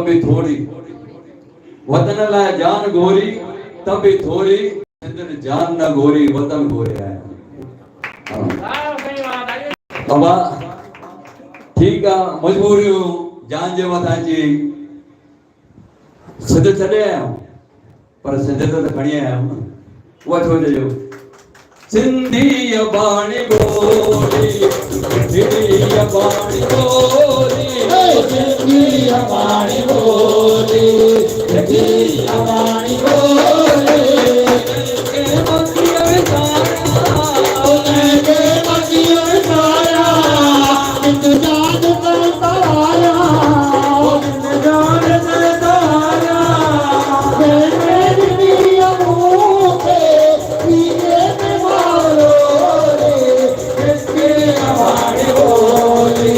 भी थोड़ी, वतन लाए जान गोरी तब भी थोड़ी, जान न गोरी वतन गोरे है। बाबा ठीक है, मजबूरी जान जे मथा जी सिद्ध छॾे आया पर सिद्ध तो खणी आया उहा छो चयो सिंधी अबाणी बोली सिंधी अबाणी बोली सिंधी अबाणी बोली सिंधी अबाणी बोली के मतिया सारा इंत जान करता आया इंत जान करता आया मेरी दुनिया मुझे पीने में मारो रे सिंधी अबाणी बोली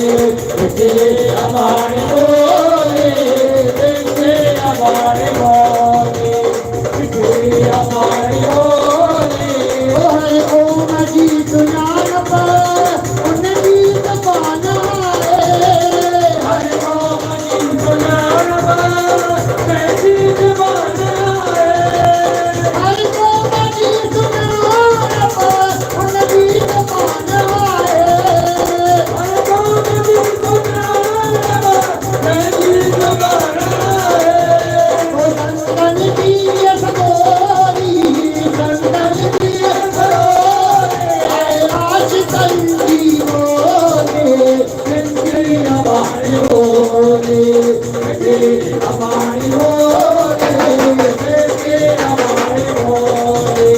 सिंधी अबाणी बोली सिंधी अबाणी बोली सिंधी अबाणी बोली ओए ओ नदी दुनिया पर उनकी ज़बाना है हर ओ नदी दुनिया पर कैसी ज़बाना है हर ओ नदी दुनिया पर उनकी ज़बाना है हर ओ नदी दुनिया पर कैसी ज़बाना है ओ संतन की सगोरी संतन की सगोरी आज संगी बोले सिंधी अबाणी बोले सिंधी अबाणी बोले सिंधी अबाणी बोले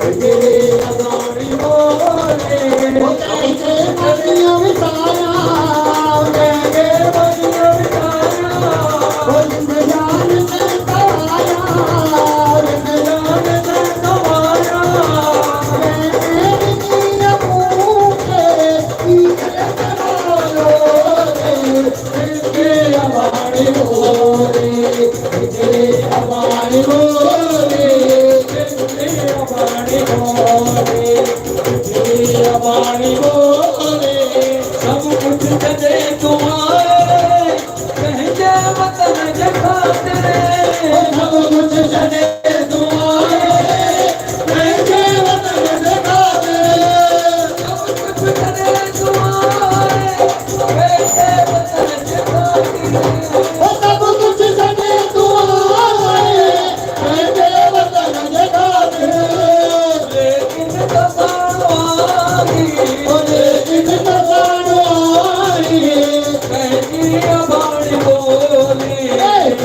सिंधी अबाणी बोले ओ कैसे मदियों में सारा कैसे मदियों में सारा ओ जिंदगान से तवाया जिंदगान से तवाया मेरी दुनिया मुझे पीछे मारो रे सिंधी अबाणी बोले सिंधी अबाणी बोले सिंधी अबाणी बोले सिंधी अबाणी बोले सब कुछ दे तुम्हारे कहते वतन के खातिर सब कुछ दे तुम्हारे कहते वतन के खातिर सब कुछ दे तुम्हारे कहते वतन के खातिर सब कुछ दे तुम्हारे कहते वतन के खातिर लेकिन तबाही लेकिन तबाही सिंधी अबाणी बोली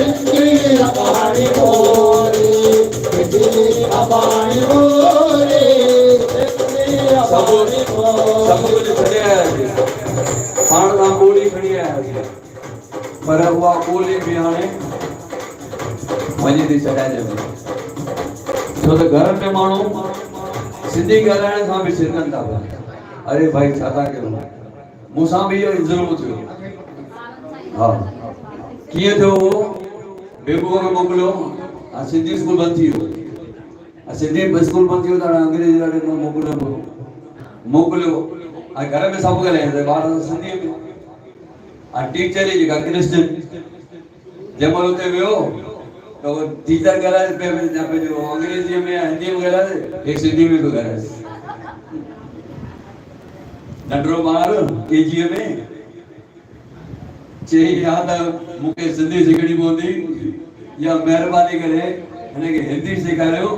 सिंधी अबाणी बोली सिंधी अबाणी बोली सिंधी अबाणी बोली सब कुछ छॾे आया सी पाण सां ॿोली खणी आया सी पर उहा ॿोली बि हाणे वञी थी छॾाइजे छो त घर में माण्हू सिंधी ॻाल्हाइण खां बि छिरकनि था पिया अरे भाई छा था कयूं मूंसां बि इहो ज़ुल्म थियो हा कीअं थियो हो बेबूअ खे मोकिलियो सिंधी स्कूल बंदि थी वियो सिंधी स्कूल बंदि थी वियो त हाणे अंग्रेजी वारे ॾिनो मोकिलियो ऐं घर में सभु ॻाल्हाईंदा ॿार सिंधीअ में टीचर ई जेका क्रिश्चन जंहिं महिल हुते वियो त उहो टीचर ॻाल्हाए पंहिंजो अंग्रेजीअ में हिंदीअ में ॻाल्हाए हे सिंधी में बि ॻाल्हाए नंढड़ो ॿार केजीअ में चई हा त मूंखे सिंधी सिखणी पवंदी या महिरबानी करे हिनखे हिंदी सेखारियो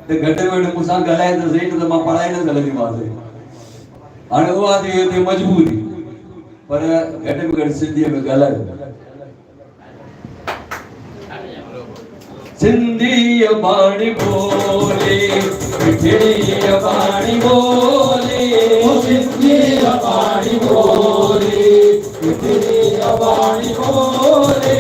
त घटि में घटि मूंसां ॻाल्हाए त सही न त मां पढ़ाई न सघंदीमांसि हाणे उहा थी हिते मजबूरी पर घटि में घटि सिंधीअ में ॻाल्हायो सिंधी अबाणी बोली सिंधी अबाणी बोली सिंधी अबाणी बोली सिंधी अबाणी बोली